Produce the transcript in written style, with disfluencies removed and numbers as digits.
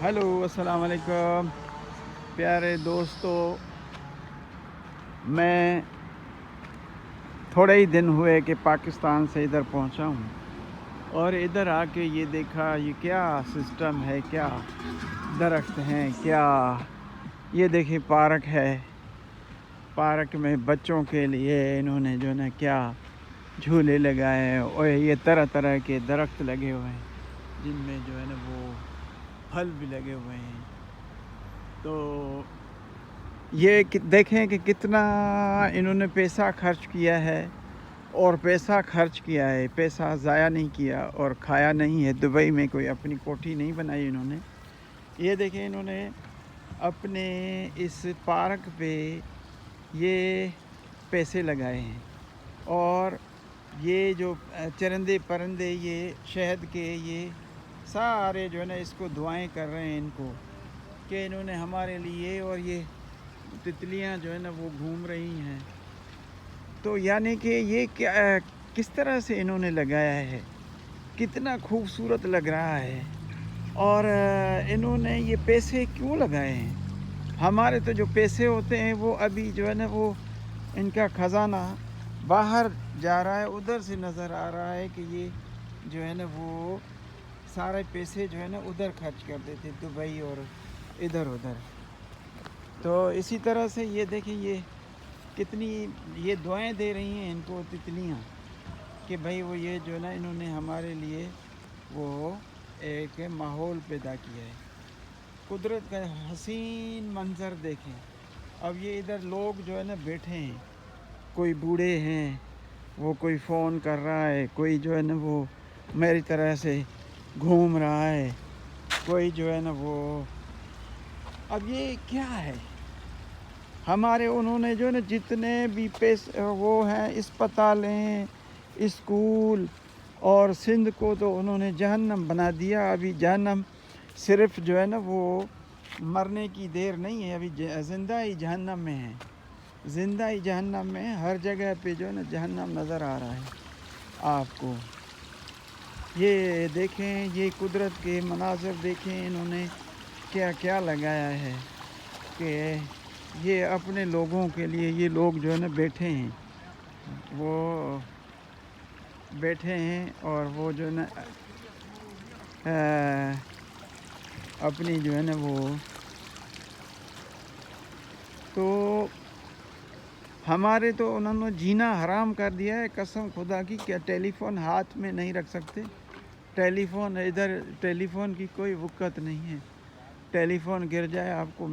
Hello अस्सलाम वालेकुम प्यारे दोस्तों। मैं थोड़े ही दिन हुए कि पाकिस्तान से इधर पहुंचा हूं और इधर आके ये देखा ये क्या सिस्टम है, क्या दरख्त हैं, क्या ये देखिए पार्क है। पार्क में बच्चों के लिए इन्होंने जो है क्या झूले लगाए हैं और ये तरह तरह के दरख्त लगे हुए हैं जिनमें जो है ना वो फल भी लगे हुए हैं। तो ये देखें कि कितना इन्होंने पैसा खर्च किया है और पैसा खर्च किया है, पैसा ज़ाया नहीं किया और खाया नहीं है। दुबई में कोई अपनी कोठी नहीं बनाई इन्होंने। ये देखें इन्होंने अपने इस पार्क पे ये पैसे लगाए हैं और ये जो चरंदे परंदे ये शहद के ये सारे जो है ना इसको दुआएं कर रहे हैं इनको कि इन्होंने हमारे लिए, और ये तितलियां जो है ना वो घूम रही हैं। तो यानी कि ये क्या किस तरह से इन्होंने लगाया है, कितना खूबसूरत लग रहा है। और इन्होंने ये पैसे क्यों लगाए हैं? हमारे तो जो पैसे होते हैं वो अभी जो है ना वो इनका ख़जाना बाहर जा रहा है, उधर से नज़र आ रहा है कि ये जो है ना वो सारे पैसे जो है ना उधर खर्च कर देते, दुबई और इधर उधर। तो इसी तरह से ये देखिए ये कितनी ये दुआएं दे रही हैं इनको तितलियां कि भाई वो ये जो है ना इन्होंने हमारे लिए वो एक माहौल पैदा किया है। कुदरत का हसीन मंज़र देखें। अब ये इधर लोग जो है ना बैठे हैं, कोई बूढ़े हैं, वो कोई फ़ोन कर रहा है, कोई जो है ना वो मेरी तरह से घूम रहा है, कोई जो है ना वो। अब ये क्या है? हमारे उन्होंने जो है ना जितने भी पैसे वो हैं, अस्पताल हैं, स्कूल, और सिंध को तो उन्होंने जहन्नम बना दिया। अभी जहन्नम सिर्फ जो है ना वो मरने की देर नहीं है, अभी ज़िंदा ही जहन्नम में है। ज़िंदा ही जहन्नम में हर जगह पे जो है ना जहन्नम नज़र आ रहा है आपको। ये देखें, ये कुदरत के मनाज़र देखें इन्होंने क्या क्या लगाया है कि ये अपने लोगों के लिए, ये लोग जो है ना बैठे हैं, वो बैठे हैं और वो जो है ना अपनी जो है ना वो। तो हमारे तो उन्होंने जीना हराम कर दिया है, कसम खुदा की। क्या टेलीफोन हाथ में नहीं रख सकते? टेलीफोन इधर, टेलीफोन की कोई वक़्त नहीं है। टेलीफोन गिर जाए आपको